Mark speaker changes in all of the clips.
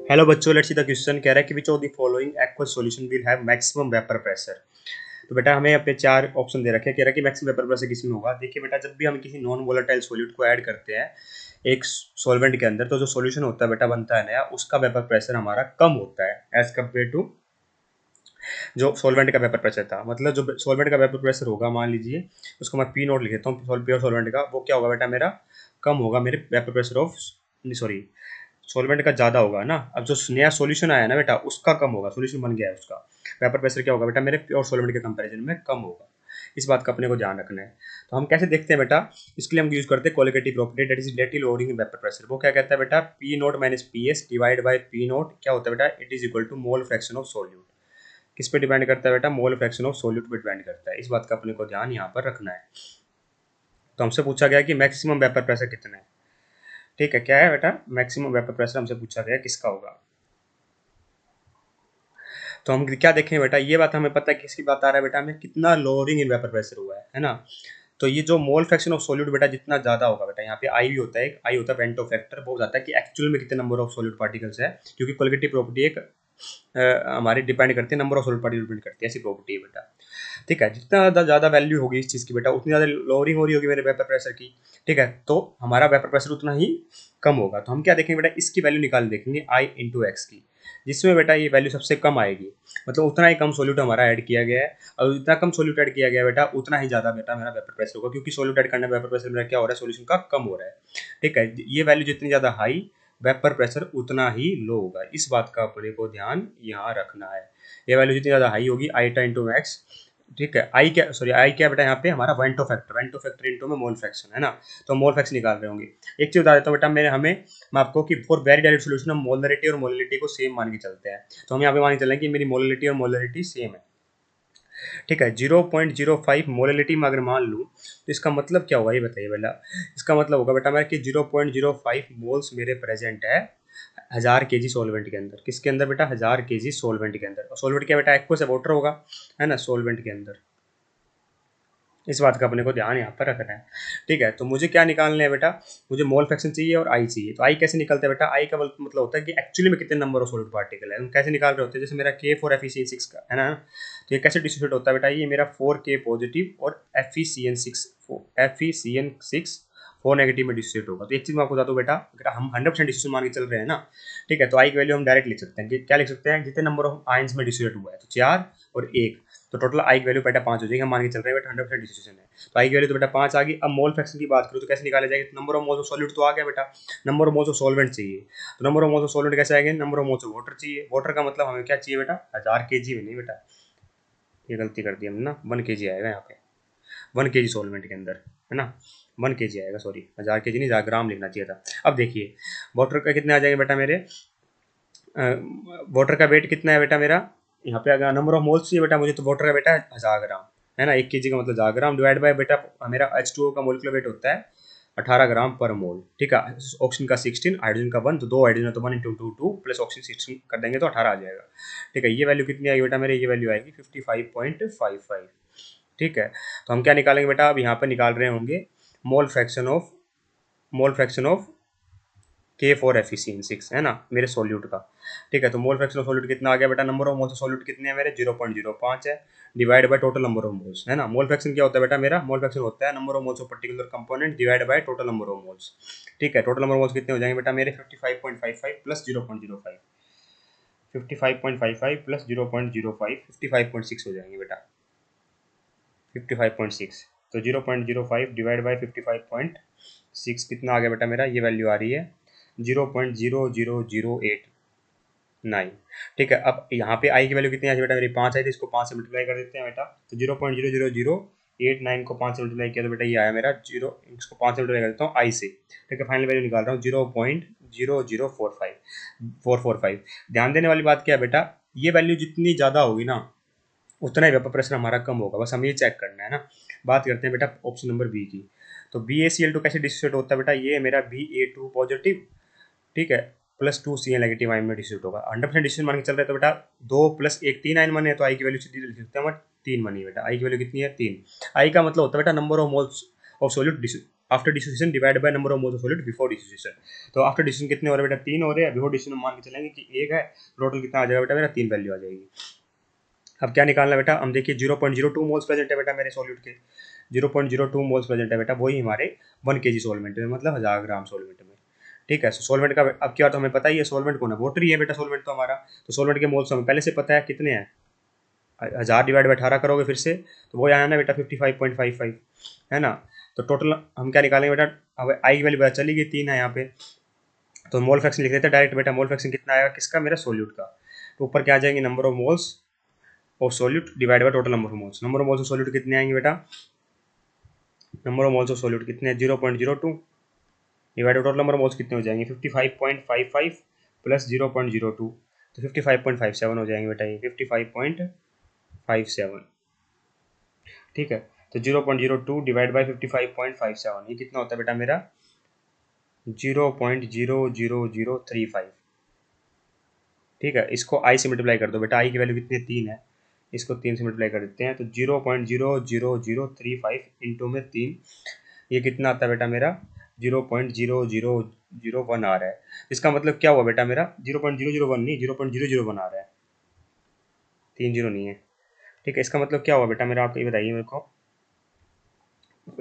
Speaker 1: Hello बच्चों, let's see the question. कह रहा है कि which of the following aqueous solution will have maximum vapour pressure. तो बेटा हमें यहाँ पे चार ऑप्शन दे रखे हैं। कह रहा है कि मैक्सिमम वेपर प्रेशर किसमें होगा। देखिए बेटा, जब भी हम किसी नॉन वोलेटाइल सॉल्यूट को ऐड करते हैं एक सॉल्वेंट के अंदर, तो जो सॉल्यूशन होता है बेटा बनता है नया, उसका वेपर प्रेशर हमारा कम होता है एज कम्पेयर टू जो सॉल्वेंट का वेपर प्रेशर था। मतलब जो सॉल्वेंट का वेपर प्रेशर होगा, मान लीजिए उसको मैं पी नोट लिख देता हूँ, प्योर सॉल्वेंट का, वो क्या होगा बेटा मेरा, कम होगा मेरे vapour pressure of, sorry, solvent का ज़्यादा होगा ना। अब जो नया सॉल्यूशन आया ना बेटा, उसका कम होगा, सॉल्यूशन बन गया है उसका वेपर प्रेशर क्या होगा बेटा मेरे प्योर सॉल्वेंट के कंपैरिजन में कम होगा। इस बात का अपने को ध्यान रखना है। तो हम कैसे देखते हैं बेटा, इसके लिए हम यूज करते हैं qualitative property, that is relative lowering in vapour pressure. वो क्या कहता है बेटा, P nought minus P S divide by P nought क्या होता है बेटा, it is equal to mole fraction of solute. किस पे डिपेंड करता है बेटा, मोल फ्रैक्शन ऑफ सोल्यूट पे डिपेंड करता है। इस बात का अपने को ध्यान यहाँ पर रखना है। तो हमसे पूछा गया कि मैक्सिमम वेपर प्रेशर कितना है। ठीक है, क्या है बेटा, मैक्सिमम वेपर प्रेशर हमसे पूछा गया किसका होगा। तो हम क्या देखें बेटा, ये बात हमें पता है किसकी बात आ रहा है बेटा, हमें कितना लोअरिंग इन वेपर प्रेशर हुआ है ना। तो ये जो मोल फ्रैक्शन ऑफ सॉल्यूट बेटा जितना ज्यादा होगा बेटा, यहाँ पे आई भी होता है, एक आई होता है वेंटो फैक्टर, वो बताता है कि एक्चुअल में कितने नंबर ऑफ सॉल्यूट पार्टिकल्स है, क्योंकि क्वालिटी प्रॉपर्टी एक हमारी डिपेंड करती है, number of solute particle depend करती है, ऐसी प्रॉपर्टी है बेटा। ठीक है, जितना ज़्यादा वैल्यू होगी इस चीज़ की बेटा, उतनी ज़्यादा लोअरिंग हो रही होगी मेरे वेपर प्रेशर की। ठीक है, तो हमारा वेपर प्रेशर उतना ही कम होगा। तो हम क्या देखेंगे बेटा, इसकी वैल्यू निकाल देखेंगे आई इंटू एक्स की, जिसमें बेटा ये वैल्यू सबसे कम आएगी, मतलब उतना ही कम सोल्यूट हमारा ऐड किया गया है। और जितना कम सोल्यूट ऐड किया गया है बेटा, उतना ही ज़्यादा बेटा मेरा वेपर प्रेशर होगा, क्योंकि सोल्यूट ऐड करने में वेपर प्रेशर मेरा क्या हो रहा है, सोल्यूशन का कम हो रहा है। ठीक है, ये वैल्यू जितनी ज़्यादा हाई, वेपर प्रेशर उतना ही लो होगा। इस बात का अपने को ध्यान यहाँ रखना है। ये वैल्यू जितनी ज़्यादा हाई होगी, आईटा इंटू एक्स, ठीक है, आई क्या, सॉरी आई क्या बेटा, यहाँ पे हमारा वेंटो फैक्टर इंटू में मोल फ्रैक्शन है ना। तो मोल फ्रैक्शन निकाल रहे होंगे। एक चीज बता देता हूँ बेटा, मेरे हमें मैं आपको कि फॉर वेरी डायरेक्ट सोल्यूशन हम मोलरिटी और मोलिलिटी को सेम मान के चलते हैं। तो हम यहाँ पे मान के चलें कि मेरी मोलिलिटी और मोलरिटी सेम है। ठीक है, 0.05 मोलिलिटी में अगर मान लूँ, तो इसका मतलब क्या होगा ये बताइए बेटा। इसका मतलब होगा बेटा मेरा कि 0.05 मोल्स मेरे प्रेजेंट है 1000 kg सॉल्वेंट के अंदर। किसके अंदर बेटा, 1000 kg सॉल्वेंट के अंदर। और सॉल्वेंट क्या बेटा, एक्वस है, वाटर होगा, है ना, सॉल्वेंट के अंदर। इस बात का अपने को ध्यान यहाँ पर रखना है। ठीक है, तो मुझे क्या निकालना है बेटा, मुझे मोल फ्रैक्शन चाहिए और आई चाहिए। तो आई कैसे निकलता है बेटा, आई का मतलब होता है कि एक्चुअली में कितने नंबर ऑफ सॉलिड पार्टिकल है, हम कैसे निकाल रहे होते हैं। जैसे मेरा के फॉर एफिशिएंसी 6 का है ना, तो ये कैसे डिस्ट्रीब्यूट होता है बेटा, ये मेरा 4K पॉजिटिव और एफिशिएंट 6 4 नेगेटिव में डिस्ट्रीब्यूट होगा। तो एक चीज मैं आपको बता दूं बेटा, अगर हम 100% डिस्ट्रीब्यूशन मान के चल रहे हैं ना, ठीक है, तो आई की वैल्यू हम डायरेक्ट लिख सकते हैं कि क्या लिख सकते हैं, जितने नंबर ऑफ आयंस में डिस्ट्रीब्यूट हुआ है, तो 4 और 1, तो टोटल आई की वैल्यू बेटा 5 हो जाएगी। हम मान के चल रहे हैं बेटा 100% डिस्ट्रीब्यूशन है, तो आई की वैल्यू तो बेटा 5 आ गई। अब मोल फ्रैक्शन की बात करूँ तो कैसे निकाले जाएंगे, number of moles of solute तो आ गया बेटा, number of moles of solvent चाहिए। तो number of moles of solvent कैसे आएंगे, number of moles of water चाहिए। वाटर का मतलब हमें क्या चाहिए बेटा, 1000 kg में नहीं बेटा, ये गलती कर दी हमने ना, 1 kg आएगा यहाँ पे, 1 kg सॉल्वेंट के अंदर, है ना, 1 kg आएगा, सॉरी 1000 kg नहीं, 1000 ग्राम लिखना चाहिए था। अब देखिए वाटर का कितने आ जाएंगे बेटा मेरे, वाटर का वेट कितना है बेटा मेरा, यहाँ पे अगर नंबर ऑफ मोल्स चाहिए बेटा मुझे, तो वाटर का बेटा 1000 ग्राम, है ना, 1 kg का मतलब 1000 ग्राम, डिवाइड बाय बेटा मेरा H2O का मोलिकुलर वेट होता है 18 ग्राम पर मोल। ठीक है, ऑक्सीजन का 16, हाइड्रोजन का 1, तो 2 हाइड्रोजन है तो 1 इंटू 2 प्लस ऑक्सीजन 16 कर देंगे तो 18 आ जाएगा। ठीक है, ये वैल्यू कितनी आएगी बेटा मेरे, ये वैल्यू आएगी 55.55। ठीक है, तो हम क्या निकालेंगे बेटा, अब यहाँ पर निकाल रहे होंगे मोल fraction of, mole fraction of के फॉर एफिशिएंसी 6 है ना मेरे सॉल्यूट का। ठीक है, तो मोल फ्रैक्शन ऑफ सॉल्यूट कितना आ गया बेटा, नंबर ऑफ मोल्स सॉल्यूट कितने हैं मेरे, 0.05 है, divide by total number of moles, है ना। मोल फ्रैक्शन क्या होता है बेटा मेरा, मोल फ्रैक्शन होता है number of moles of particular component divide by total number of moles. ठीक है, टोटल नंबर ऑफ मोल्स कितने हो जाएंगे बेटा मेरे, 55.55 प्लस 0.05, 55.55 प्लस 0.05, 55.6 हो जाएंगे बेटा, 55.6। तो 0.05 डिवाइड बाई 55.6 कितना आ गया बेटा मेरा, ये वैल्यू आ रही है 0.00089। ठीक है, अब यहाँ पे आई की वैल्यू कितनी आई बेटा मेरी, 5 आई थी, इसको 5 से मल्टीप्लाई कर देते हैं बेटा। तो 0.00089 को 5 से मल्टीप्लाई किया तो बेटा ये आया मेरा जीरो, इसको 5 से मल्टीप्लाई कर देता हूँ आई से। ठीक है, फाइनल वैल्यू निकाल रहा हूँ 0.0045445। ध्यान देने वाली बात क्या है बेटा, ये वैल्यू जितनी ज़्यादा होगी ना, उतना ही वेपर प्रेशर हमारा कम होगा, बस हमें ये चेक करना है ना। बात करते हैं बेटा ऑप्शन नंबर बी की। तो BaCl2 कैसे डिस्ट्रीब्यूट होता है बेटा, ये मेरा Ba2 पॉजिटिव, ठीक है, प्लस 2Cl नेगेटिव आयन में डिस्ट्रीब्यूट होगा। 100% डिस्ट्रीब्यूशन मान के चल रहे हैं तो बेटा 2 प्लस 1 3 आयन बने, तो आई की वैल्यू सीधी लिख सकते हैं हम 3 बनी बेटा, आई की वैल्यू कितनी है 3। आई का मतलब होता है बेटा number of moles of solute after dissociation divide by number of moles of solid before dissociation. तो आफ्टर डिसोसिएशन कितने हो रहे हैं बेटा, 3 हो रहे हैं। बिफोर डिसोसिएशन मान के चलेंगे कि 1 है, टोटल कितना आ जाएगा बेटा मेरा, 3 वैल्यू आ जाएगी। अब क्या निकालना है बेटा, हम देखिए 0.02 मोल्स प्रेजेंट है बेटा मेरे सॉल्यूट के, 0.02 मोल्स प्रेजेंट है बेटा, वही हमारे 1 kg सॉल्वेंट में, मतलब 1000 ग्राम सॉल्वेंट में। ठीक है, सॉल्वेंट का अब क्या, तो हमें पता ही है सॉल्वेंट कौन है, वाटर ही है बेटा सॉल्वेंट तो हमारा। तो सॉल्वेंट के मोल्स हमें पहले से पता है कितने हैं, 1000 डिवाइड बाई 18 करोगे फिर से, तो वो आया ना बेटा 55.55, है ना। तो टोटल हम क्या निकालेंगे बेटा, अब आई की वैल्यू पता चली गई, 3 है यहाँ पे, तो मोल फ्रैक्शन लिख देते हैं डायरेक्ट बेटा। मोल फ्रैक्शन कितना आएगा किसका, मेरा सोल्यूट का। तो ऊपर क्या आ जाएंगे, number of moles of solute divide by total number of moles. Number of moles of solute कितने आएंगे बेटा, number of moles of solute कितने हैं, 0.02 divide by total number of moles कितने हो जाएंगे, 55.55 प्लस 0.02, तो 55.57 हो जाएंगे बेटा, ये 55.57। ठीक है, तो 0.02 डिवाइड बाई 55.57, ये कितना होता है बेटा मेरा, 0.00035। ठीक है, इसको आई से मल्टीप्लाई कर दो बेटा, आई की वैल्यू कितनी है, 3 है, इसको 3 से मल्टीप्लाई कर देते हैं, तो 0.00035 इंटू में 3, ये कितना आता है बेटा मेरा, 0.0001 आ रहा है। इसका मतलब क्या हुआ बेटा मेरा, 0.001 नहीं, 0.001 आ रहा है, 3 जीरो नहीं है। ठीक है, इसका मतलब क्या हुआ बेटा मेरा, आप ये बताइए मेरे को।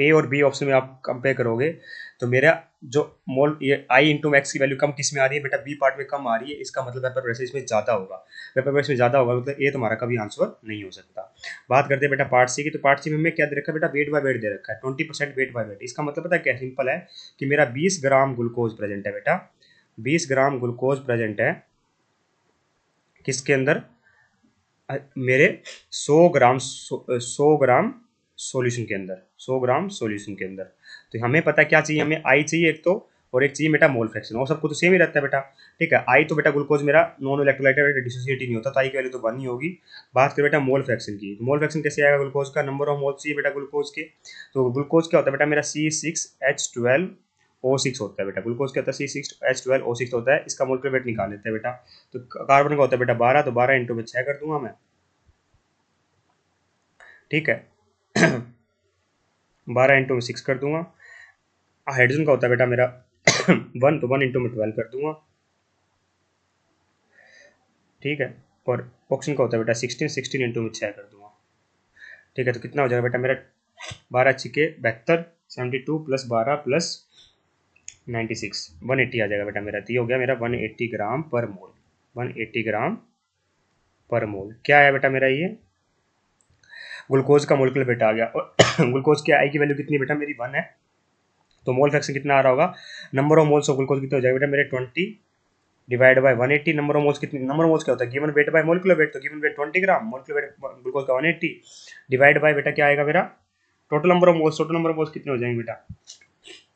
Speaker 1: ए और बी ऑप्शन में आप कंपेयर करोगे तो मेरा जो मोल ये आई इंटू मैक्स की वैल्यू कम किस में आ रही है बेटा, बी पार्ट में कम आ रही है, इसका मतलब वेपर प्रेशर इसमें ज़्यादा होगा। वेपर प्रेशर में ज़्यादा होगा मतलब ए तुम्हारा कभी आंसर नहीं हो सकता। बात करते हैं बेटा पार्ट सी की, तो पार्ट सी में हमें क्या दे रखा है बेटा, वेट बाय वेट दे रखा है, 20% वेट बाय वेट। इसका मतलब पता है क्या, सिंपल है कि मेरा 20 ग्राम ग्लूकोज प्रेजेंट है बेटा, 20 ग्राम ग्लूकोज प्रेजेंट है किसके अंदर, मेरे 100 ग्राम सॉल्यूशन के अंदर, 100 ग्राम सॉल्यूशन के अंदर। तो हमें पता है क्या चाहिए, हमें आई चाहिए एक तो, और एक चाहिए बेटा मोल फ्रैक्शन, और सबको तो सेम ही रहता है बेटा। ठीक है, आई तो बेटा ग्लूकोज मेरा नॉन इलेक्ट्रोलाइट है, डिसोसिएट ही नहीं होता, तो आई की वैल्यू तो 1 ही होगी। बात करें बेटा मोल फ्रैक्शन की, तो मोल फ्रैक्शन कैसे आएगा ग्लूकोज का, नंबर ऑफ मोल्स चाहिए बेटा ग्लूकोज के। तो ग्लूकोज क्या होता है बेटा मेरा, C6H12O6 होता है बेटा, ग्लूकोज क्या होता है, C6H12O6 होता है। इसका मोलकुलर वेट निकाल लेते हैं बेटा। तो कार्बन का होता है बेटा 12, तो 12 इंटू में 6 कर दूंगा मैं। ठीक है 12 इंटू में 6 कर दूंगा। हाइड्रोजन का होता है बेटा मेरा 1, तो 1 इंटू में 12 कर दूंगा। ठीक है, और ऑक्सीजन का होता है बेटा 16 इंटू में 6 कर दूंगा। ठीक है, तो कितना हो जाएगा बेटा मेरा, 12 छिके 72, 72 प्लस 12 प्लस 96, 180 आ जाएगा बेटा मेरा। तो ये हो गया मेरा 180 ग्राम पर मोल, 180 ग्राम पर मोल। क्या आया बेटा मेरा, ये ग्लूकोज का मोलिकुलर वेट आ गया। और ग्लूकोज की आई की वैल्यू कितनी बेटा मेरी, 1 है, तो मोल फ्रैक्शन कितना आ रहा होगा, number of moles of glucose कितने हो जाएगा बेटा मेरे, 20 divide by 180। Number of moles कितनी, नंबर ऑफ मोल्स क्या होता है, given weight by molecular weight, तो गिवन वेट 20 ग्राम, मोलिकुलर वेट ग्लूकोज का 180 डिवाइड बाय बेटा क्या आएगा मेरा, total number of moles. Total number of moles कितने हो जाएंगे बेटा,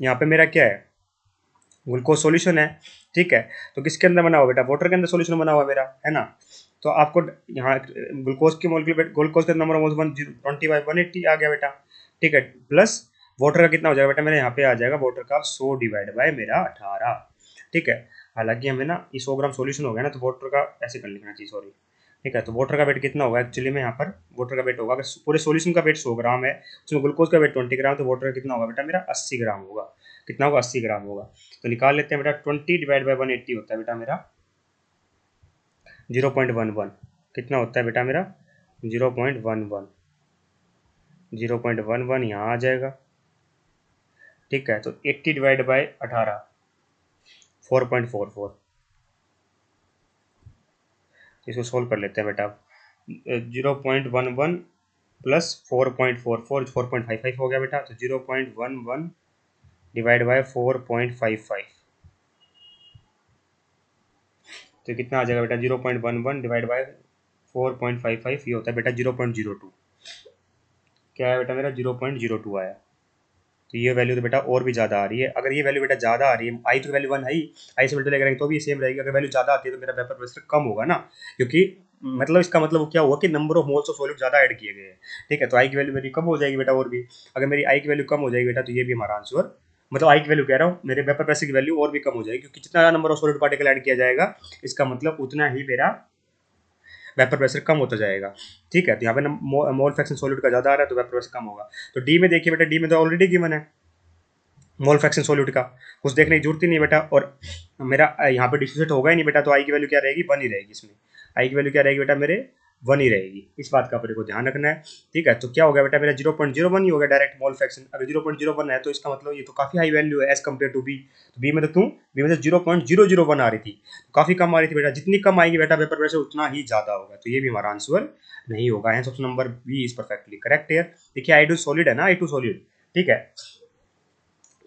Speaker 1: यहाँ पे मेरा क्या है, ग्लूकोज सॉल्यूशन है। ठीक है, तो किसके अंदर बना हुआ बेटा, वाटर के अंदर सॉल्यूशन बना हुआ मेरा, है ना। तो आपको यहाँ ग्लूकोज की मोलिकुलर वेट, ग्लूकोज का नंबर ऑफ मोल्स 120 बाई 180 आ गया बेटा। ठीक है, प्लस वाटर का कितना हो जाएगा बेटा मेरा, यहाँ पे आ जाएगा वाटर का 100 डिवाइड बाय मेरा 18। ठीक है, हालांकि हमें ना ये 100 ग्राम सॉल्यूशन हो गया ना, तो वाटर का ऐसे कर लिखना चाहिए, सॉरी। ठीक है, तो वाटर का वेट कितना होगा एक्चुअली में, यहाँ पर वाटर का वेट होगा, अगर पूरे सॉल्यूशन का वेट 100 ग्राम है, उसमें ग्लूकोज का वेट 20 ग्राम, तो वाटर का कितना होगा बेटा मेरा, 80 ग्राम होगा। कितना होगा, 80 ग्राम होगा। तो निकाल लेते हैं बेटा, 20 डिवाइड बाई 180 होता है बेटा मेरा 0.11। कितना होता है बेटा मेरा, 0.11, 0.11 यहाँ आ जाएगा। ठीक है, तो 80 डिवाइड बाई 18, 4.44। इसको सोल्व कर लेते हैं बेटा, 0.11 प्लस 4.44, 4.55 हो गया बेटा। तो 0.11 डिवाइड बाय 4.55, तो कितना आ जाएगा बेटा, 0.11 डिवाइड बाय 4.55, ये होता है बेटा 0.02। क्या है बेटा मेरा, 0.02 आया। तो ये वैल्यू तो बेटा और भी ज़्यादा आ रही है। अगर ये वैल्यू बेटा ज़्यादा आ रही है, आई तो वैल्यू 1 है ही, आई से मल्टीप्लाई करेंगे तो भी सेम रहेगी। अगर वैल्यू ज़्यादा आती है तो मेरा वेपर प्रेशर कम होगा ना, क्योंकि मतलब इसका मतलब क्या हुआ कि number of moles of solute ज़्यादा ऐड किए गए हैं। ठीक है, तो आई की वैल्यू मेरी कम हो जाएगी बेटा, और भी अगर मेरी आई की वैल्यू कम हो जाएगी बेटा, तो ये भी हमारा आंसर, मतलब आई की वैल्यू कह रहा हूँ, मेरे वेपर प्रेशर की वैल्यू और भी कम हो जाएगी, क्योंकि जितना number of solid particle add किया जाएगा, इसका मतलब उतना ही मेरा वेपर प्रेशर कम होता जाएगा। ठीक है, तो यहाँ पे मोल फ्रैक्शन सॉलिड का ज़्यादा आ रहा है तो वेपर प्रेशर कम होगा। तो डी में देखिए बेटा, डी में तो ऑलरेडी गिवन है, मोल फ्रैक्शन सॉल्यूट का कुछ देखने की जरूरत ही नहीं बेटा। और मेरा यहाँ पे डिसोसिएट होगा ही नहीं बेटा, तो आई की वैल्यू क्या रहेगी, 1 ही रहेगी इसमें। आई की वैल्यू क्या रहेगी बेटा मेरे, 1 ही रहेगी। इस बात का अपने को ध्यान रखना है। ठीक है, तो क्या हो गया बेटा मेरा 0.01 ही हो गया डायरेक्ट मोल फ्रैक्शन। अगर 0.01 है तो इसका मतलब ये तो काफी हाई वैल्यू है एज कम्पेयर टू बी। तो बी में तो क्यों, बी में तो 0.001 आ रही थी, तो काफी कम आ रही थी बेटा। जितनी कम आएगी बेटा वेपर प्रेशर उतना ही ज्यादा होगा, तो ये भी हमारा आंसर नहीं होगा। Answer option number B is perfectly correct here. देखिए आई टू सॉलिड है ना, आई टू सॉलिड। ठीक है,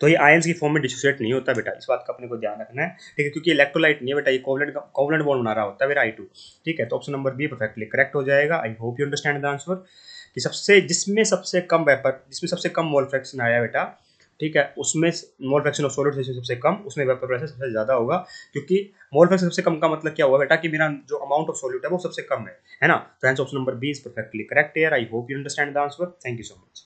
Speaker 1: तो ये आयंस की फॉर्म में डिसोसिएट नहीं होता बेटा, इस बात का अपने को ध्यान रखना है। ठीक है, क्योंकि इलेक्ट्रोलाइट नहीं है बेटा, ये कोवलेंट बॉन्ड बना रहा होता है मेरा आई टू। ठीक है, तो option number be perfectly correct हो जाएगा। आई hope you understand the answer कि जिसमें सबसे कम वेपर, जिसमें सबसे कम मोल फ्रैक्शन आया बेटा, ठीक है, उसमें मोल फ्रैक्शन ऑफ सॉलिड सबसे कम, उसमें वेपर प्रेशर सबसे ज्यादा होगा। क्योंकि मोल फ्रैक्शन सबसे कम का मतलब क्या हुआ बेटा कि मेरा जो अमाउंट ऑफ सॉल्यूट है वो सबसे कम है ना। तो answer option number B is perfectly correct here. I hope you understand the answer. Thank you so much.